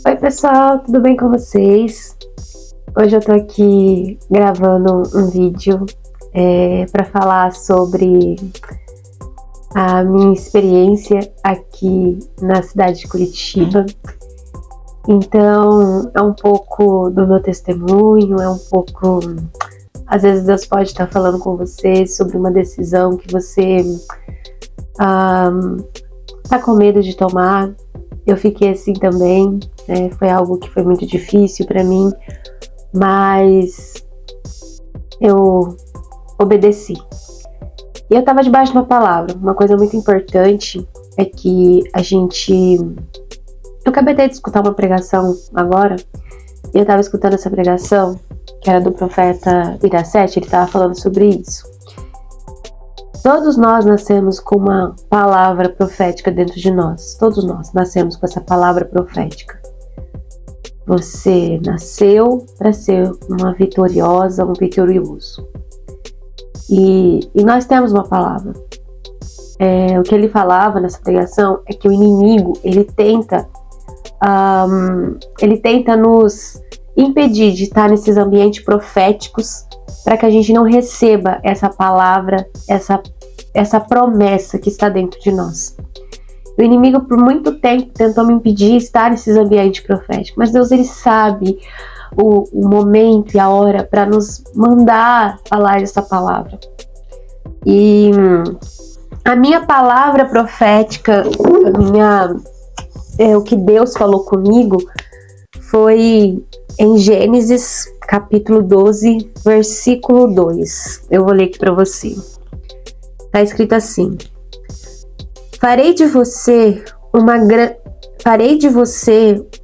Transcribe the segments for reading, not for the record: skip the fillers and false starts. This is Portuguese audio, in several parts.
Oi pessoal, tudo bem com vocês? Hoje eu tô aqui gravando um vídeo para falar sobre a minha experiência aqui na cidade de Curitiba. Então, é um pouco do meu testemunho, é um pouco... Às vezes Deus pode estar falando com você sobre uma decisão que você tá com medo de tomar. Eu fiquei assim também, né? Foi algo que foi muito difícil para mim, mas eu obedeci. E eu estava debaixo de uma palavra. Uma coisa muito importante é que eu acabei de escutar uma pregação agora, e eu estava escutando essa pregação, que era do profeta Iracete. Ele estava falando sobre isso. Todos nós nascemos com uma palavra profética dentro de nós. Todos nós nascemos com essa palavra profética. Você nasceu para ser uma vitoriosa, um vitorioso. E nós temos uma palavra. O que ele falava nessa pregação é que o inimigo, ele tenta nos impedir de estar nesses ambientes proféticos, para que a gente não receba essa palavra, essa promessa que está dentro de nós. O inimigo por muito tempo tentou me impedir de estar nesses ambientes proféticos, mas Deus, ele sabe o momento e a hora para nos mandar falar essa palavra. E a minha palavra profética, o que Deus falou comigo, foi em Gênesis capítulo 12, versículo 2. Eu vou ler aqui para você. Está escrito assim: Farei de você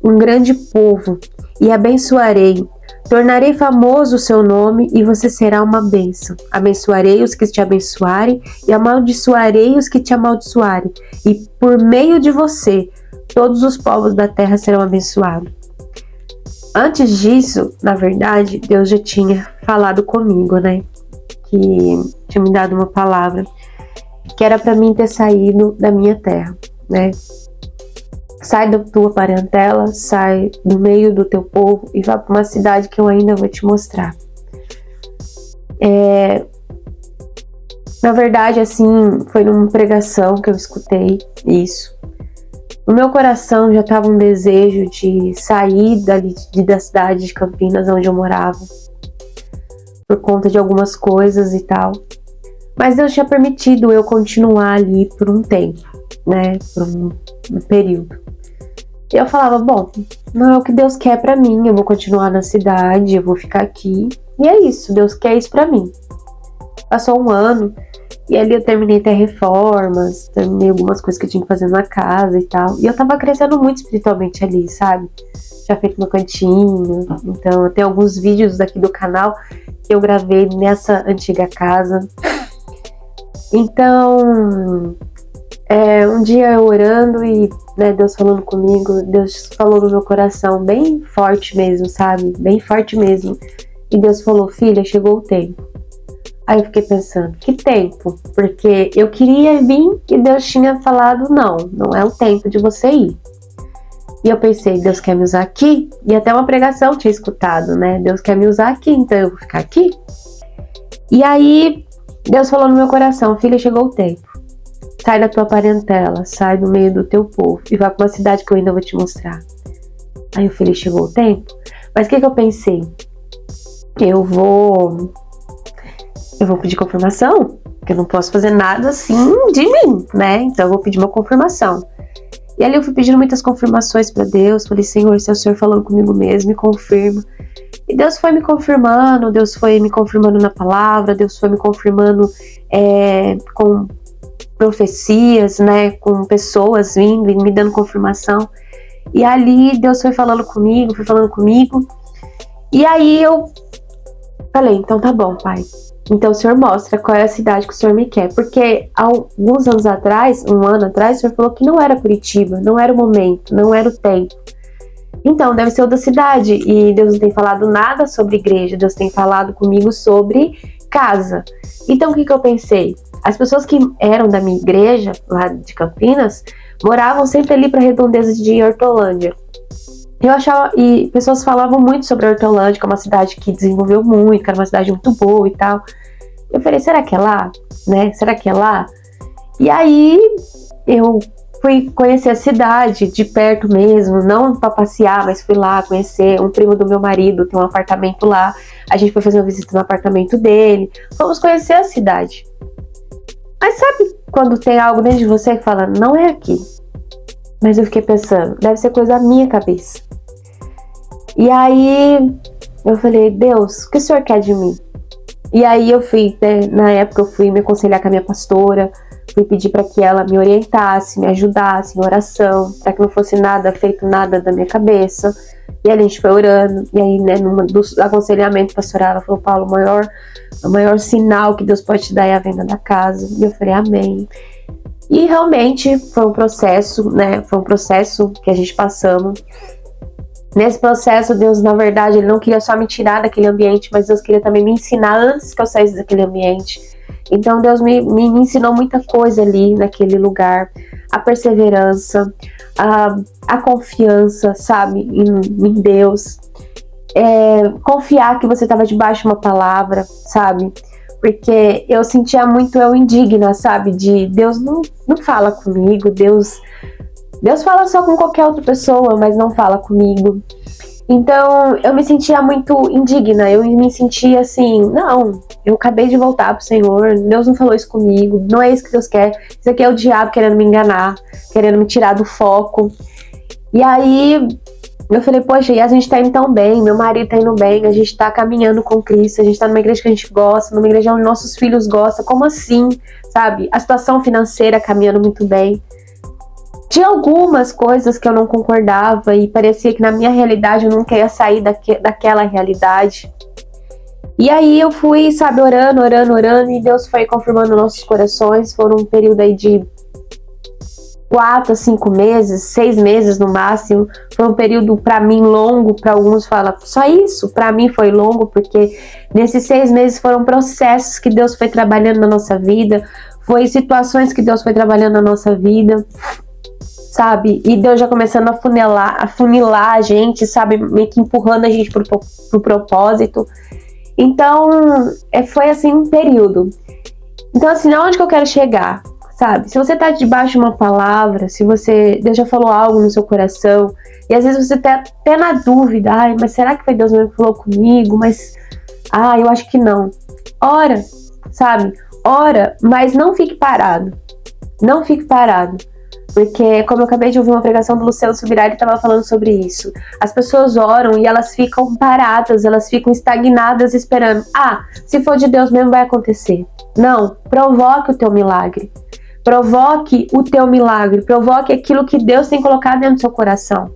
um grande povo e abençoarei. Tornarei famoso o seu nome e você será uma bênção. Abençoarei os que te abençoarem e amaldiçoarei os que te amaldiçoarem. E por meio de você, todos os povos da terra serão abençoados. Antes disso, na verdade, Deus já tinha falado comigo, né? Que tinha me dado uma palavra que era para mim ter saído da minha terra, né? Sai da tua parentela, sai do meio do teu povo e vá para uma cidade que eu ainda vou te mostrar. Na verdade, assim, foi numa pregação que eu escutei isso. No meu coração já estava um desejo de sair da cidade de Campinas, onde eu morava, por conta de algumas coisas e tal. Mas Deus tinha permitido eu continuar ali por um tempo, né? Por um período. E eu falava, bom, não é o que Deus quer pra mim, eu vou continuar na cidade, eu vou ficar aqui. E é isso, Deus quer isso pra mim. Passou um ano, e ali eu terminei até reformas, terminei algumas coisas que eu tinha que fazer na casa e tal. E eu tava crescendo muito espiritualmente ali, sabe? Já feito meu cantinho, então tem alguns vídeos daqui do canal que eu gravei nessa antiga casa. Então, um dia eu orando e, né, Deus falando comigo, Deus falou no meu coração bem forte mesmo, sabe? Bem forte mesmo. E Deus falou, filha, chegou o tempo. Aí eu fiquei pensando, que tempo? Porque eu queria vir e Deus tinha falado, não é o tempo de você ir. E eu pensei, Deus quer me usar aqui? E até uma pregação tinha escutado, né? Deus quer me usar aqui, então eu vou ficar aqui? E aí, Deus falou no meu coração, filha, chegou o tempo. Sai da tua parentela, sai do meio do teu povo e vai para uma cidade que eu ainda vou te mostrar. Aí eu falei, chegou o tempo? Mas o que eu pensei? Eu vou pedir confirmação, porque eu não posso fazer nada assim de mim, né? Então eu vou pedir uma confirmação. E ali eu fui pedindo muitas confirmações para Deus. Falei, Senhor, se é o Senhor falando comigo mesmo, me confirma. E Deus foi me confirmando, Deus foi me confirmando na palavra, Deus foi me confirmando com profecias, né? Com pessoas vindo e me dando confirmação. E ali Deus foi falando comigo, E aí eu falei, então tá bom, Pai. Então o Senhor mostra qual é a cidade que o Senhor me quer. Porque há alguns anos atrás, um ano atrás, o Senhor falou que não era Curitiba, não era o momento, não era o tempo. Então deve ser outra cidade. E Deus não tem falado nada sobre igreja, Deus tem falado comigo sobre casa. Então o que eu pensei? As pessoas que eram da minha igreja, lá de Campinas, moravam sempre ali para redondeza de Hortolândia. Eu achava, e pessoas falavam muito sobre a Hortolândia, que é uma cidade que desenvolveu muito, que era uma cidade muito boa e tal. Eu falei, será que é lá? Né? Será que é lá? E aí eu fui conhecer a cidade de perto mesmo, não para passear, mas fui lá conhecer. Um primo do meu marido tem um apartamento lá. A gente foi fazer uma visita no apartamento dele. Fomos conhecer a cidade. Mas sabe quando tem algo dentro de você que fala, não é aqui? Mas eu fiquei pensando, deve ser coisa da minha cabeça. E aí eu falei, Deus, o que o Senhor quer de mim? E aí eu fui, né, na época eu fui me aconselhar com a minha pastora, fui pedir para que ela me orientasse, me ajudasse em oração, para que não fosse nada feito nada da minha cabeça. E aí a gente foi orando, e aí, né, num dos aconselhamentos pastoral, ela falou, Paulo, o maior sinal que Deus pode te dar é a venda da casa. E eu falei, amém. E realmente foi um processo, né, foi um processo que a gente passamos. Nesse processo, Deus, na verdade, Ele não queria só me tirar daquele ambiente, mas Deus queria também me ensinar antes que eu saísse daquele ambiente. Então, Deus me ensinou muita coisa ali, naquele lugar. A perseverança, a confiança, sabe, em Deus. Confiar que você estava debaixo de uma palavra, sabe? Porque eu sentia muito eu indigna, sabe? De Deus não fala comigo, Deus fala só com qualquer outra pessoa, mas não fala comigo. Então, eu me sentia muito indigna, eu me sentia assim, não, eu acabei de voltar pro Senhor, Deus não falou isso comigo, não é isso que Deus quer, isso aqui é o diabo querendo me enganar, querendo me tirar do foco. E aí, eu falei, poxa, e a gente tá indo tão bem, meu marido tá indo bem, a gente tá caminhando com Cristo, a gente tá numa igreja que a gente gosta, numa igreja onde nossos filhos gostam, como assim, sabe? A situação financeira caminhando muito bem. Tinha algumas coisas que eu não concordava e parecia que na minha realidade eu nunca ia sair daquela realidade. E aí eu fui, sabe, orando e Deus foi confirmando nossos corações. Foram um período aí de 4 a 5 meses, 6 meses no máximo. Foi um período para mim longo, para alguns falam só isso, para mim foi longo, porque nesses 6 meses foram processos que Deus foi trabalhando na nossa vida, foi situações que Deus foi trabalhando na nossa vida, sabe? E Deus já começando a funilar a gente, sabe? Meio que empurrando a gente pro propósito. Então, foi assim um período. Então, assim, aonde que eu quero chegar, sabe? Se você tá debaixo de uma palavra, se Deus já falou algo no seu coração, e às vezes você tá até na dúvida, ai, mas será que foi Deus mesmo que falou comigo? Mas, eu acho que não. Ora, sabe? Ora, mas não fique parado. Não fique parado. Porque, como eu acabei de ouvir uma pregação do Luciano Subirá, ele estava falando sobre isso. As pessoas oram e elas ficam paradas, elas ficam estagnadas esperando. Se for de Deus mesmo vai acontecer. Não, provoque o teu milagre. Provoque o teu milagre. Provoque aquilo que Deus tem colocado dentro do seu coração.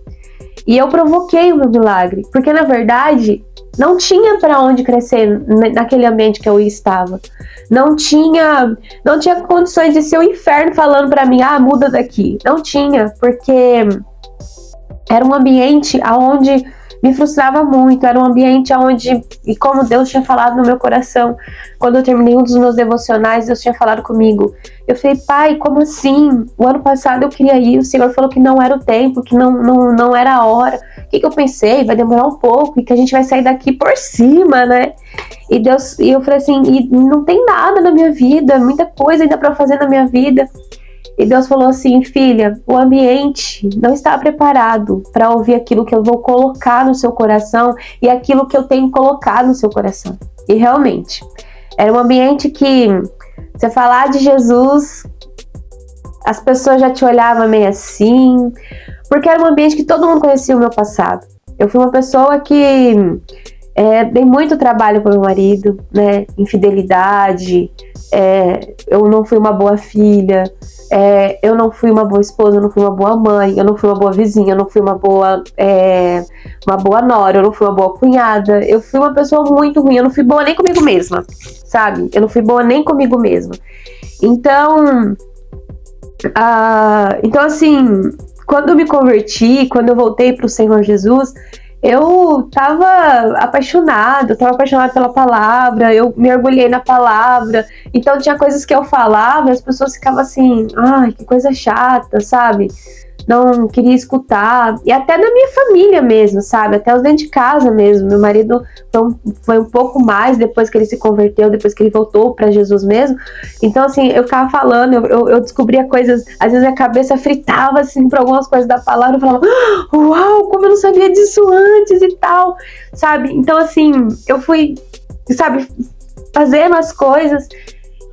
E eu provoquei o meu milagre. Porque, na verdade, não tinha para onde crescer naquele ambiente que eu estava. Não tinha condições de ser o inferno falando para mim, muda daqui. Não tinha, porque era um ambiente onde me frustrava muito, era um ambiente onde, e como Deus tinha falado no meu coração, quando eu terminei um dos meus devocionais, Deus tinha falado comigo. Eu falei, pai, como assim? O ano passado eu queria ir, o Senhor falou que não era o tempo, que não era a hora. O que eu pensei? Vai demorar um pouco, e que a gente vai sair daqui por cima, né? E eu falei assim, e não tem nada na minha vida, muita coisa ainda para fazer na minha vida. E Deus falou assim, filha, o ambiente não está preparado para ouvir aquilo que eu vou colocar no seu coração e aquilo que eu tenho colocado no seu coração. E realmente, era um ambiente que, você falar de Jesus, as pessoas já te olhavam meio assim, porque era um ambiente que todo mundo conhecia o meu passado. Eu fui uma pessoa que dei muito trabalho para o meu marido, né? Infidelidade, eu não fui uma boa filha, eu não fui uma boa esposa, eu não fui uma boa mãe, eu não fui uma boa vizinha, eu não fui uma boa nora, eu não fui uma boa cunhada, eu fui uma pessoa muito ruim, eu não fui boa nem comigo mesma, sabe? Eu não fui boa nem comigo mesma. Então, assim, quando eu me converti, quando eu voltei para o Senhor Jesus, eu tava apaixonada pela palavra, eu mergulhei na palavra, então tinha coisas que eu falava e as pessoas ficavam assim, ai, que coisa chata, sabe? não queria escutar, e até da minha família mesmo, sabe? Até os dentro de casa mesmo. Meu marido foi um pouco mais depois que ele se converteu, depois que ele voltou para Jesus mesmo. Então, assim, eu ficava falando, eu descobria coisas, às vezes a cabeça fritava, assim, para algumas coisas da palavra, eu falava, uau, como eu não sabia disso antes e tal, sabe? Então, assim, eu fui, sabe, fazendo as coisas.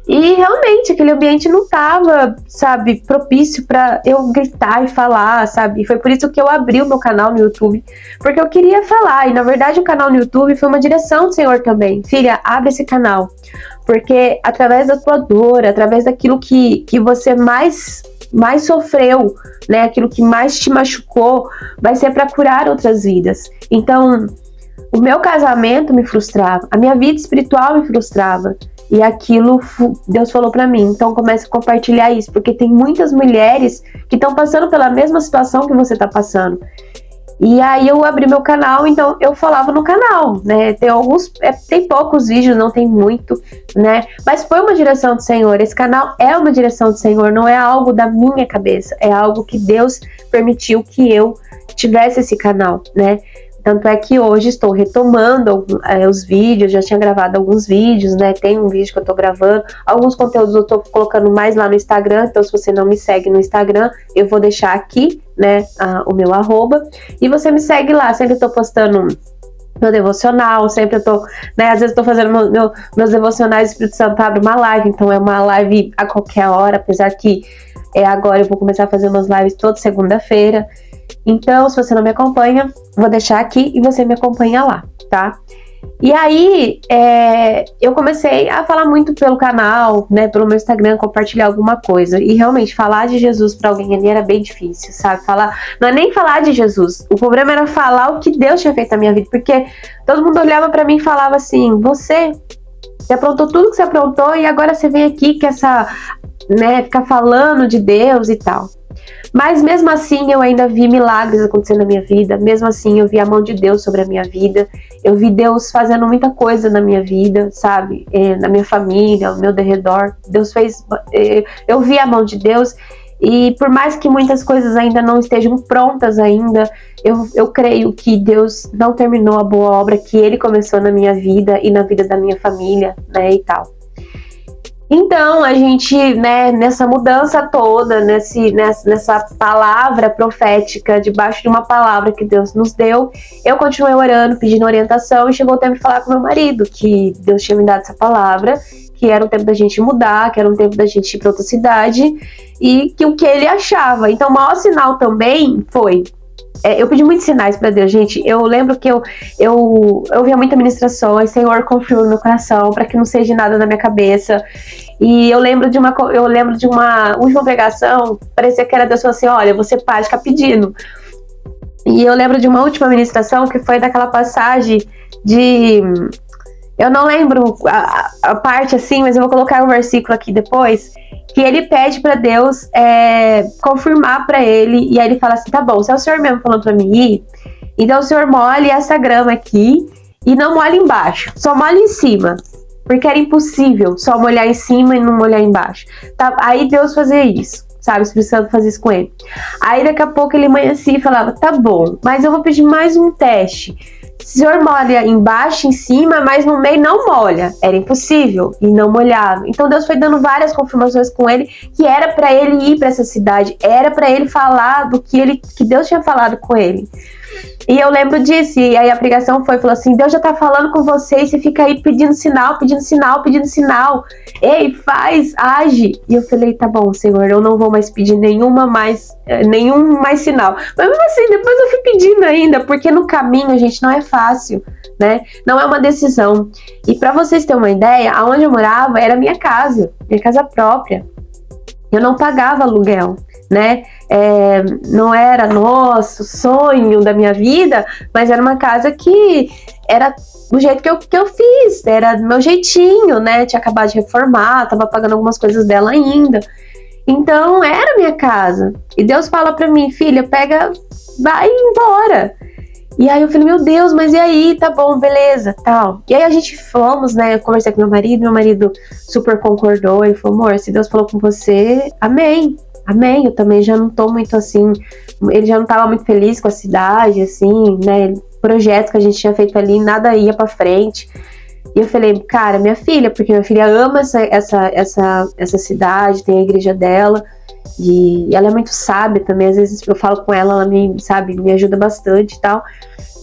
E realmente aquele ambiente não estava, sabe, propício para eu gritar e falar, sabe? Foi por isso que eu abri o meu canal no YouTube, porque eu queria falar. E na verdade o canal no YouTube foi uma direção do Senhor também. Filha, abre esse canal, porque através da tua dor, através daquilo que você mais sofreu, né? Aquilo que mais te machucou, vai ser para curar outras vidas. Então, o meu casamento me frustrava, a minha vida espiritual me frustrava. E aquilo Deus falou pra mim, então comece a compartilhar isso, porque tem muitas mulheres que estão passando pela mesma situação que você tá passando. E aí eu abri meu canal, então eu falava no canal, né? Tem poucos vídeos, não tem muito, né? Mas foi uma direção do Senhor. Esse canal é uma direção do Senhor, não é algo da minha cabeça, é algo que Deus permitiu que eu tivesse esse canal, né? Tanto é que hoje estou retomando os vídeos, já tinha gravado alguns vídeos, né? Tem um vídeo que eu tô gravando, alguns conteúdos eu tô colocando mais lá no Instagram, então se você não me segue no Instagram, eu vou deixar aqui, né, o meu @, e você me segue lá, sempre eu tô postando meu devocional, sempre eu tô, né, às vezes eu tô fazendo meus devocionais, o Espírito Santo abre uma live, então é uma live a qualquer hora, apesar que agora eu vou começar a fazer umas lives toda segunda-feira. Então, se você não me acompanha, vou deixar aqui e você me acompanha lá, tá? E aí, eu comecei a falar muito pelo canal, né, pelo meu Instagram, compartilhar alguma coisa. E realmente, falar de Jesus pra alguém ali era bem difícil, sabe? Não é nem falar de Jesus. O problema era falar o que Deus tinha feito na minha vida. Porque todo mundo olhava pra mim e falava assim, você aprontou tudo que você aprontou e agora você vem aqui com ficar falando de Deus e tal. Mas mesmo assim eu ainda vi milagres acontecendo na minha vida, mesmo assim eu vi a mão de Deus sobre a minha vida, eu vi Deus fazendo muita coisa na minha vida, sabe, na minha família, ao meu derredor, Deus fez, eu vi a mão de Deus, e por mais que muitas coisas ainda não estejam prontas ainda, eu creio que Deus não terminou a boa obra que Ele começou na minha vida e na vida da minha família, né, e tal. Então, a gente, né, nessa mudança toda, nessa palavra profética, debaixo de uma palavra que Deus nos deu, eu continuei orando, pedindo orientação, e chegou o tempo de falar com meu marido, que Deus tinha me dado essa palavra, que era o tempo da gente mudar, que era o tempo da gente ir para outra cidade, e que o que ele achava. Então, o maior sinal também foi... eu pedi muitos sinais para Deus, gente. Eu lembro que eu via muita ministração, Senhor, confirma no meu coração, para que não seja nada na minha cabeça. E eu lembro de uma última pregação, parecia que era Deus falando assim, olha, você para de ficar pedindo. E eu lembro de uma última ministração que foi daquela passagem de... Eu não lembro a parte assim, mas eu vou colocar o versículo aqui depois, que ele pede para Deus confirmar para ele, e aí ele fala assim, tá bom, se é o Senhor mesmo falando para mim ir, então o Senhor molhe essa grama aqui e não molhe embaixo, só molhe em cima, porque era impossível só molhar em cima e não molhar embaixo. Tá? Aí Deus fazia isso, sabe, o Espírito Santo fazia isso com ele. Aí daqui a pouco ele amanhecia e falava, tá bom, mas eu vou pedir mais um teste. O Senhor molha embaixo, em cima, mas no meio não molha. Era impossível e não molhava. Então Deus foi dando várias confirmações com ele que era para ele ir para essa cidade, era para ele falar do que Deus tinha falado com ele. E eu lembro disso, e aí a pregação falou assim, Deus já tá falando com você e você fica aí pedindo sinal, pedindo sinal, pedindo sinal. Ei, faz, age. E eu falei, tá bom, Senhor, eu não vou mais pedir nenhum mais sinal. Mas mesmo assim, depois eu fui pedindo ainda, porque no caminho, gente, não é fácil, né? Não é uma decisão. E pra vocês terem uma ideia, aonde eu morava era minha casa própria. Eu não pagava aluguel, né? Não era nosso sonho da minha vida, mas era uma casa que era do jeito que eu fiz, era do meu jeitinho, né? Tinha acabado de reformar, tava pagando algumas coisas dela ainda. Então, era minha casa. E Deus fala pra mim, filha, vai embora. E aí eu falei, meu Deus, mas e aí? Tá bom, beleza, tal. E aí a gente fomos, né, eu conversei com meu marido super concordou, e falou, amor, se Deus falou com você, amém. amém, eu também já não tô muito assim, ele já não tava muito feliz com a cidade, assim, né, projetos que a gente tinha feito ali, nada ia pra frente. E eu falei, cara, minha filha, porque minha filha ama essa cidade, tem a igreja dela, e ela é muito sábia também, às vezes eu falo com ela, ela me ajuda bastante e tal.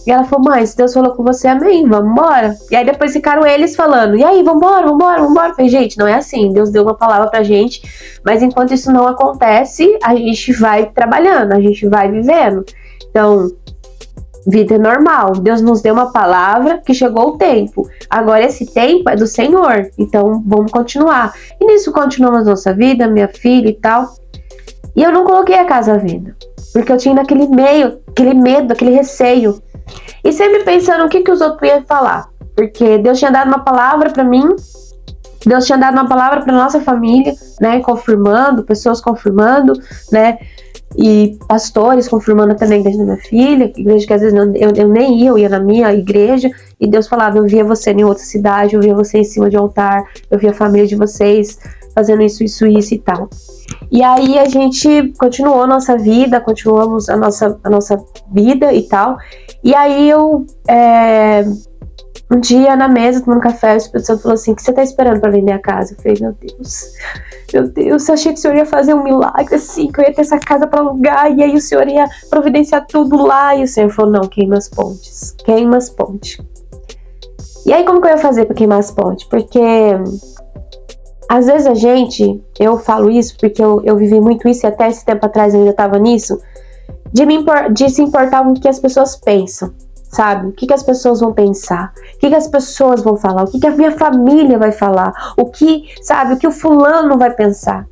E ela falou, mãe, se Deus falou com você, amém, vamos embora. E aí depois ficaram eles falando, e aí, vambora. Eu falei, gente, não é assim, Deus deu uma palavra pra gente, mas enquanto isso não acontece, a gente vai trabalhando, a gente vai vivendo. Então, vida é normal, Deus nos deu uma palavra que chegou o tempo. Agora esse tempo é do Senhor, então vamos continuar. E nisso continuamos nossa vida, minha filha e tal. E eu não coloquei a casa à venda, porque eu tinha aquele medo, aquele receio. E sempre pensando o que os outros iam falar. Porque Deus tinha dado uma palavra pra mim, Deus tinha dado uma palavra pra nossa família, né? Confirmando, pessoas confirmando, né? E pastores confirmando também a igreja da minha filha, igreja que às vezes eu nem ia, eu ia na minha igreja, e Deus falava, eu via você em outra cidade, eu via você em cima de altar, eu via a família de vocês fazendo isso e tal. E aí a gente continuou a nossa vida, continuamos a nossa vida e tal. E aí eu, um dia na mesa, tomando café, o Espírito Santo falou assim, o que você tá esperando pra vender a casa? Eu falei, meu Deus, eu achei que o Senhor ia fazer um milagre assim, que eu ia ter essa casa pra alugar, e aí o Senhor ia providenciar tudo lá. E o Senhor falou, não, queima as pontes. E aí como que eu ia fazer pra queimar as pontes? Porque às vezes eu falo isso porque eu vivi muito isso, e até esse tempo atrás eu ainda tava nisso, de se importar com o que as pessoas pensam, sabe? O que as pessoas vão pensar, o que as pessoas vão falar, o que a minha família vai falar, o que o fulano vai pensar.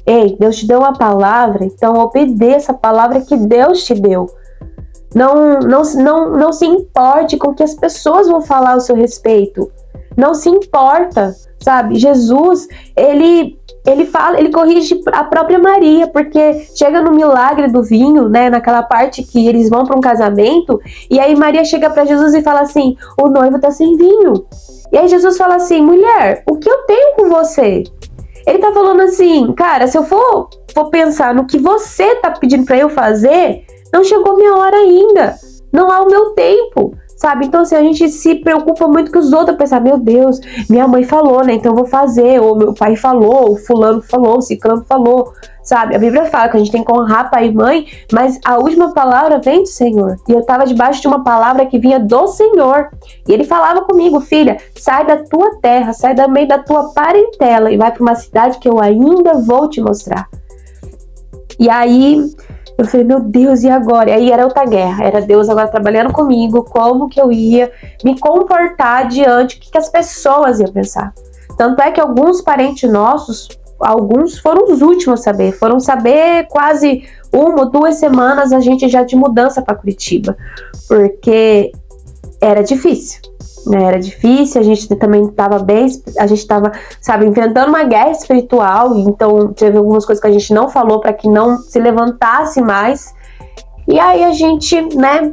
Ei, Deus te deu uma palavra, então obedeça a palavra que Deus te deu. Não se importe com o que as pessoas vão falar ao seu respeito. Não se importa, sabe? Jesus, ele corrige a própria Maria, porque chega no milagre do vinho, né, naquela parte que eles vão para um casamento, e aí Maria chega para Jesus e fala assim, o noivo tá sem vinho. E aí Jesus fala assim, mulher, o que eu tenho com você? Ele tá falando assim, cara, se eu for pensar no que você tá pedindo para eu fazer, não chegou minha hora ainda, não há o meu tempo. Sabe? Então, assim, a gente se preocupa muito que os outros pensam, meu Deus, minha mãe falou, né? Então eu vou fazer, ou meu pai falou, o fulano falou, o ciclano falou, sabe? A Bíblia fala que a gente tem que honrar pai e mãe, mas a última palavra vem do Senhor. E eu tava debaixo de uma palavra que vinha do Senhor. E ele falava comigo, filha, sai da tua terra, sai do meio da tua parentela e vai para uma cidade que eu ainda vou te mostrar. E aí eu falei, meu Deus, e agora? E aí era outra guerra, era Deus agora trabalhando comigo, como que eu ia me comportar diante do que as pessoas iam pensar. Tanto é que alguns parentes nossos, alguns foram os últimos a saber, foram saber quase 1 ou 2 semanas a gente já de mudança para Curitiba, porque era difícil. Era difícil, a gente também estava a gente estava, sabe, enfrentando uma guerra espiritual, então teve algumas coisas que a gente não falou para que não se levantasse mais. E aí a gente, né,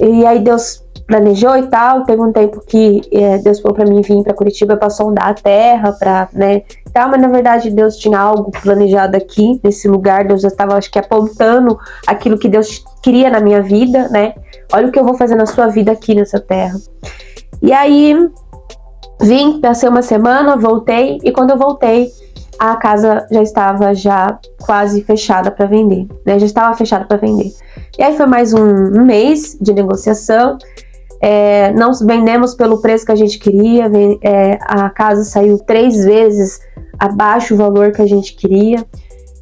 e aí Deus planejou e tal, teve um tempo que Deus falou para mim vir para Curitiba para sondar a terra, para, né, tal, mas na verdade Deus tinha algo planejado aqui, nesse lugar. Deus já estava, acho que, apontando aquilo que Deus queria na minha vida, né, olha o que eu vou fazer na sua vida aqui nessa terra. E aí vim, passei uma semana, voltei, e quando eu voltei, a casa já estava quase fechada para vender, né? Já estava fechada para vender. E aí foi mais um mês de negociação, não vendemos pelo preço que a gente queria, a casa saiu 3 vezes abaixo do valor que a gente queria.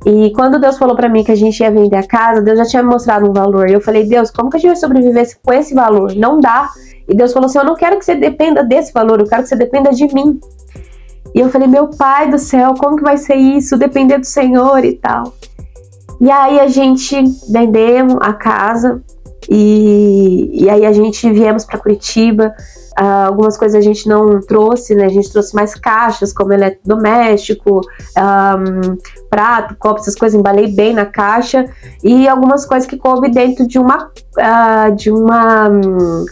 E quando Deus falou para mim que a gente ia vender a casa, Deus já tinha me mostrado um valor. E eu falei, Deus, como que a gente vai sobreviver com esse valor? Não dá. E Deus falou assim, eu não quero que você dependa desse valor, eu quero que você dependa de mim. E eu falei, meu pai do céu, como que vai ser isso? Depender do Senhor e tal. E aí a gente vendemos a casa e aí a gente viemos para Curitiba. Algumas coisas a gente não trouxe, né? A gente trouxe mais caixas, como eletrodoméstico, prato, copo, essas coisas, embalei bem na caixa, e algumas coisas que coube dentro de uma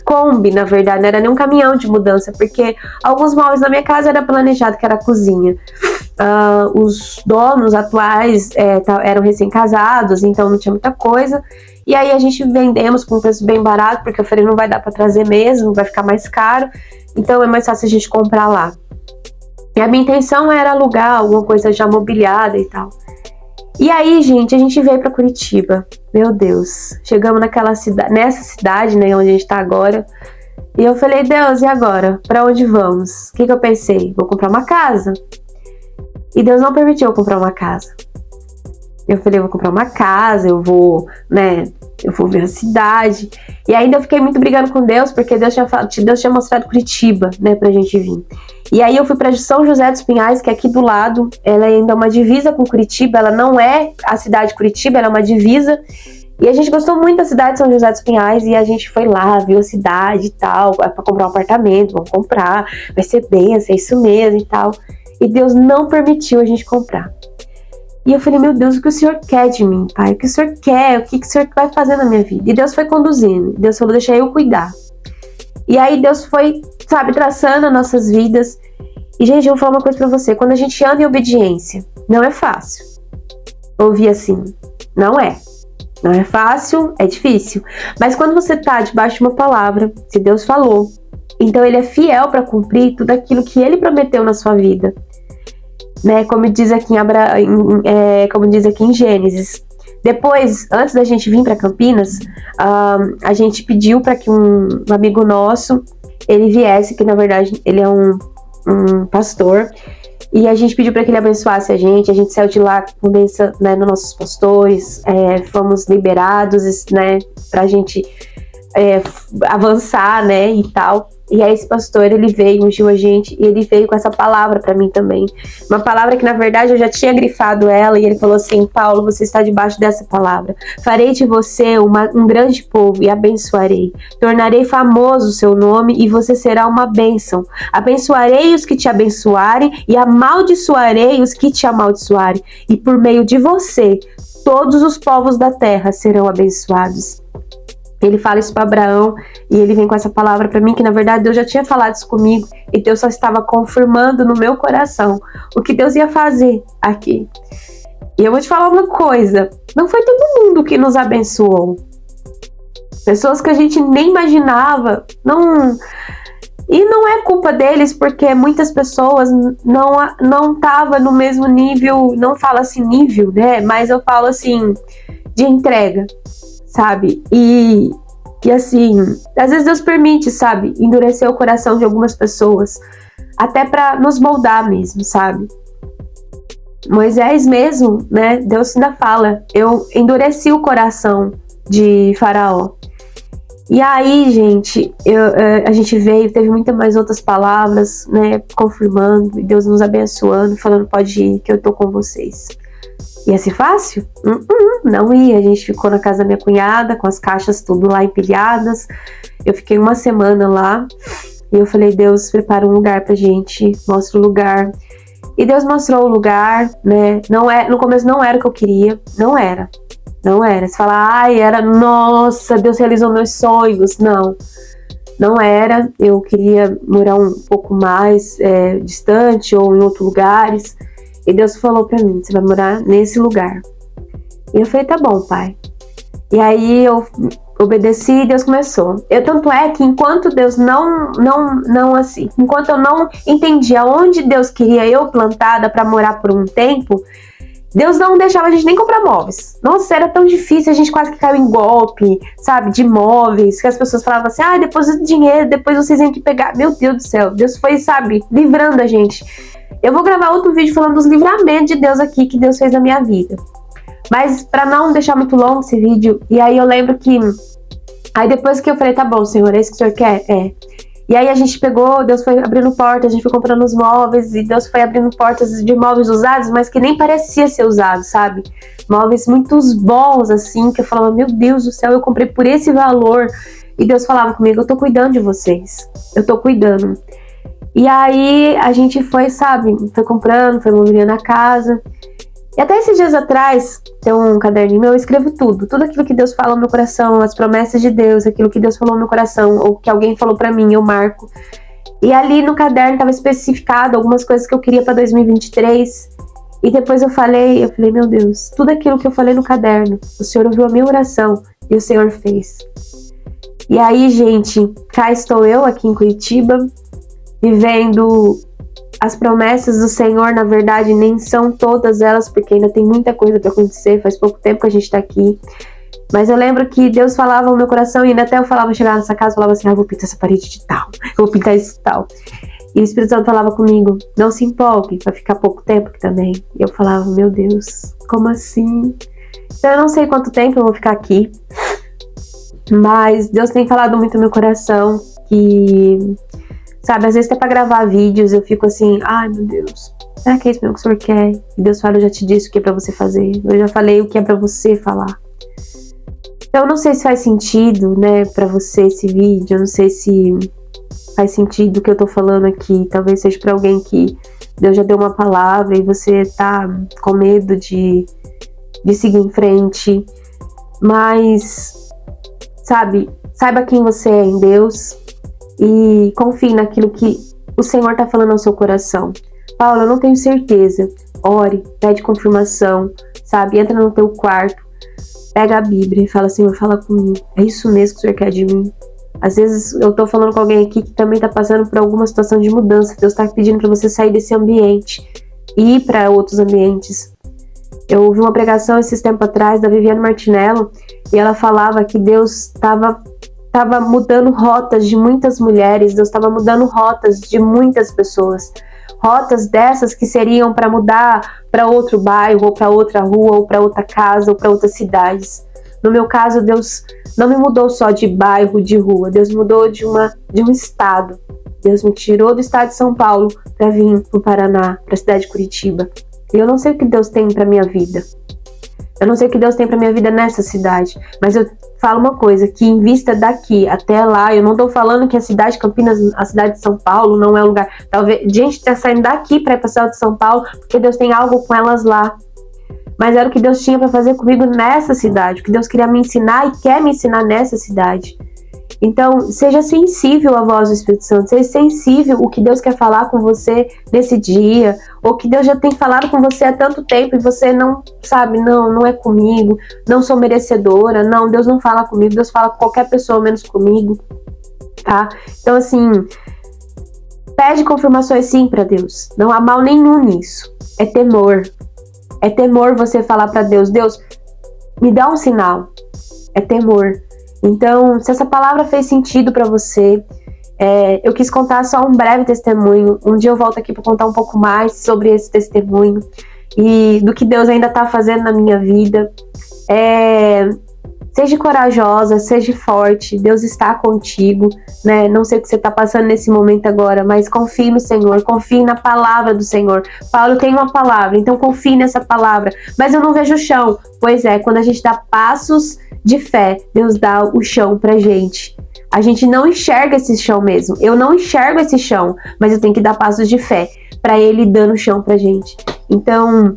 Kombi, na verdade, não era nem um caminhão de mudança, porque alguns móveis na minha casa era planejado que era a cozinha. os donos atuais eram recém-casados, então não tinha muita coisa. E aí a gente vendemos com um preço bem barato, porque eu falei, não vai dar para trazer mesmo, vai ficar mais caro, então é mais fácil a gente comprar lá. E a minha intenção era alugar alguma coisa já mobiliada e tal. E aí, gente, a gente veio para Curitiba. Meu Deus, chegamos nessa cidade, né, onde a gente tá agora. E eu falei, Deus, e agora? Para onde vamos? O que eu pensei? Vou comprar uma casa. E Deus não permitiu eu comprar uma casa. Eu falei, eu vou comprar uma casa, eu vou ver a cidade. E ainda eu fiquei muito brigando com Deus, porque Deus tinha mostrado Curitiba, né, pra gente vir. E aí eu fui para São José dos Pinhais, que é aqui do lado. Ela é ainda uma divisa com Curitiba, ela não é a cidade de Curitiba, ela é uma divisa. E a gente gostou muito da cidade de São José dos Pinhais, e a gente foi lá, viu a cidade e tal, para comprar um apartamento, vamos comprar, vai ser benção, é isso mesmo e tal. E Deus não permitiu a gente comprar. E eu falei, meu Deus, o que o Senhor quer de mim, Pai? O que o Senhor quer? O que o Senhor vai fazer na minha vida? E Deus foi conduzindo. Deus falou, deixa eu cuidar. E aí Deus foi, sabe, traçando as nossas vidas. E, gente, eu vou falar uma coisa pra você. Quando a gente anda em obediência, não é fácil. Ouvir assim, não é. Não é fácil, é difícil. Mas quando você tá debaixo de uma palavra, se Deus falou, então Ele é fiel para cumprir tudo aquilo que Ele prometeu na sua vida. Né, como diz aqui em Gênesis. Depois, antes da gente vir para Campinas, a gente pediu para que um amigo nosso, ele viesse, que na verdade ele é um pastor, e a gente pediu para que ele abençoasse a gente saiu de lá com bênção, né, nos nossos pastores, fomos liberados, né, para a gente avançar, né, e tal. E aí esse pastor, ele veio, ungiu a gente, e ele veio com essa palavra pra mim também. Uma palavra que, na verdade, eu já tinha grifado ela, e ele falou assim, Paulo, você está debaixo dessa palavra. Farei de você um grande povo e abençoarei. Tornarei famoso o seu nome e você será uma bênção. Abençoarei os que te abençoarem e amaldiçoarei os que te amaldiçoarem. E por meio de você, todos os povos da terra serão abençoados. Ele fala isso para Abraão e ele vem com essa palavra para mim, que na verdade Deus já tinha falado isso comigo e Deus só estava confirmando no meu coração o que Deus ia fazer aqui. E eu vou te falar uma coisa, não foi todo mundo que nos abençoou. Pessoas que a gente nem imaginava, e não é culpa deles, porque muitas pessoas não estavam no mesmo nível, não falo assim nível, né, mas eu falo assim, de entrega. Sabe? E assim, às vezes Deus permite, sabe? Endurecer o coração de algumas pessoas, até para nos moldar mesmo, sabe? Moisés mesmo, né? Deus ainda fala, eu endureci o coração de Faraó. E aí, gente, a gente veio, teve muitas mais outras palavras, né? Confirmando, e Deus nos abençoando, falando, pode ir, que eu tô com vocês. Ia ser fácil? Não ia. A gente ficou na casa da minha cunhada, com as caixas tudo lá empilhadas. Eu fiquei uma semana lá. E eu falei, Deus, prepara um lugar pra gente. Mostra o lugar. E Deus mostrou o lugar, né? No começo não era o que eu queria. Não era. Você fala, nossa, Deus realizou meus sonhos. Não era. Eu queria morar um pouco mais distante ou em outros lugares. E Deus falou pra mim, você vai morar nesse lugar. E eu falei, tá bom, pai. E aí eu obedeci e Deus começou. Tanto é que enquanto Deus enquanto eu não entendi aonde Deus queria eu plantada pra morar por um tempo, Deus não deixava a gente nem comprar móveis. Nossa, era tão difícil, a gente quase que caiu em golpe, sabe, de móveis, que as pessoas falavam assim, deposita dinheiro, depois vocês têm que pegar. Meu Deus do céu, Deus foi, sabe, livrando a gente. Eu vou gravar outro vídeo falando dos livramentos de Deus aqui, que Deus fez na minha vida. Mas pra não deixar muito longo esse vídeo, e aí eu lembro que... Aí depois que eu falei, tá bom, Senhor, é isso que o Senhor quer? E aí a gente pegou, Deus foi abrindo portas, a gente foi comprando os móveis, e Deus foi abrindo portas de móveis usados, mas que nem parecia ser usado, sabe? Móveis muito bons, assim, que eu falava, meu Deus do céu, eu comprei por esse valor. E Deus falava comigo, eu tô cuidando de vocês. Eu tô cuidando. E aí a gente foi, sabe, foi comprando, foi mobiliando a casa. E até esses dias atrás, tem um caderninho meu, eu escrevo tudo aquilo que Deus fala no meu coração, as promessas de Deus, aquilo que Deus falou no meu coração, ou que alguém falou pra mim, eu marco. E ali no caderno estava especificado algumas coisas que eu queria para 2023. E depois eu falei, meu Deus, tudo aquilo que eu falei no caderno, o Senhor ouviu a minha oração e o Senhor fez. E aí, gente, cá estou eu aqui em Curitiba, vivendo as promessas do Senhor. Na verdade, nem são todas elas, porque ainda tem muita coisa para acontecer, faz pouco tempo que a gente está aqui. Mas eu lembro que Deus falava no meu coração, e ainda até eu falava, chegar nessa casa, eu falava assim, vou pintar essa parede de tal, eu vou pintar esse tal. E o Espírito Santo falava comigo, não se empolgue, vai ficar pouco tempo aqui também. E eu falava, meu Deus, como assim? Então eu não sei quanto tempo eu vou ficar aqui, mas Deus tem falado muito no meu coração, que, sabe, às vezes até pra gravar vídeos, eu fico assim, ai meu Deus, será que é isso mesmo que o Senhor quer? E Deus fala, eu já te disse o que é pra você fazer, eu já falei o que é pra você falar. Então, eu não sei se faz sentido, né, pra você esse vídeo, eu não sei se faz sentido o que eu tô falando aqui, talvez seja pra alguém que Deus já deu uma palavra e você tá com medo de seguir em frente, mas, sabe, saiba quem você é em Deus e confie naquilo que o Senhor tá falando ao seu coração. Paula, eu não tenho certeza, ore, pede confirmação, sabe, entra no teu quarto, pega a Bíblia e fala, Senhor, fala comigo. É isso mesmo que o Senhor quer de mim? Às vezes eu tô falando com alguém aqui que também tá passando por alguma situação de mudança. Deus tá pedindo pra você sair desse ambiente e ir pra outros ambientes. Eu ouvi uma pregação esses tempos atrás da Viviane Martinello e ela falava que Deus tava mudando rotas de muitas mulheres. Deus tava mudando rotas de muitas pessoas. Rotas dessas que seriam para mudar para outro bairro, ou para outra rua, ou para outra casa, ou para outras cidades. No meu caso, Deus não me mudou só de bairro, de rua. Deus me mudou de um estado. Deus me tirou do estado de São Paulo para vir para o Paraná, para a cidade de Curitiba. E eu não sei o que Deus tem para minha vida. Eu não sei o que Deus tem para minha vida nessa cidade. Mas eu falo uma coisa, que em vista daqui até lá, eu não tô falando que a cidade de Campinas, a cidade de São Paulo não é lugar. Talvez gente tá saindo daqui para ir para a cidade de São Paulo, porque Deus tem algo com elas lá. Mas era o que Deus tinha para fazer comigo nessa cidade, o que Deus queria me ensinar e quer me ensinar nessa cidade. Então, seja sensível à voz do Espírito Santo, seja sensível o que Deus quer falar com você nesse dia, ou que Deus já tem falado com você há tanto tempo e você não sabe, não é comigo, não sou merecedora, não, Deus não fala comigo, Deus fala com qualquer pessoa menos comigo, tá? Então, assim, pede confirmações sim para Deus, não há mal nenhum nisso, é temor você falar para Deus, Deus, me dá um sinal, é temor. Então, se essa palavra fez sentido para você, eu quis contar só um breve testemunho. Um dia eu volto aqui para contar um pouco mais sobre esse testemunho e do que Deus ainda está fazendo na minha vida. Seja corajosa, seja forte, Deus está contigo, né? Não sei o que você está passando nesse momento agora, mas confie no Senhor, confie na palavra do Senhor. Paulo tem uma palavra, então confie nessa palavra. Mas eu não vejo o chão. Pois é, quando a gente dá passos de fé, Deus dá o chão pra gente. A gente não enxerga esse chão mesmo. Eu não enxergo esse chão, mas eu tenho que dar passos de fé pra Ele dando o chão pra gente. Então,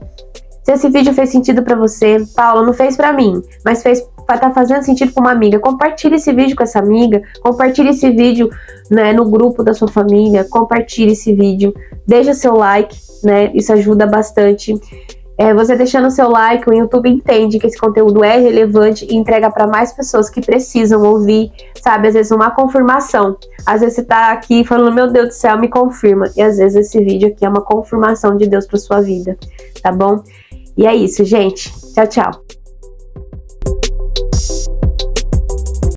se esse vídeo fez sentido pra você, Paulo, não fez pra mim, mas tá fazendo sentido com uma amiga, compartilhe esse vídeo com essa amiga, compartilhe esse vídeo, né, no grupo da sua família, compartilhe esse vídeo, deixa seu like, né, isso ajuda bastante. Você deixando seu like, o YouTube entende que esse conteúdo é relevante e entrega para mais pessoas que precisam ouvir, sabe, às vezes uma confirmação. Às vezes você tá aqui falando, meu Deus do céu, me confirma. E às vezes esse vídeo aqui é uma confirmação de Deus para sua vida, tá bom? E é isso, gente. Tchau, tchau.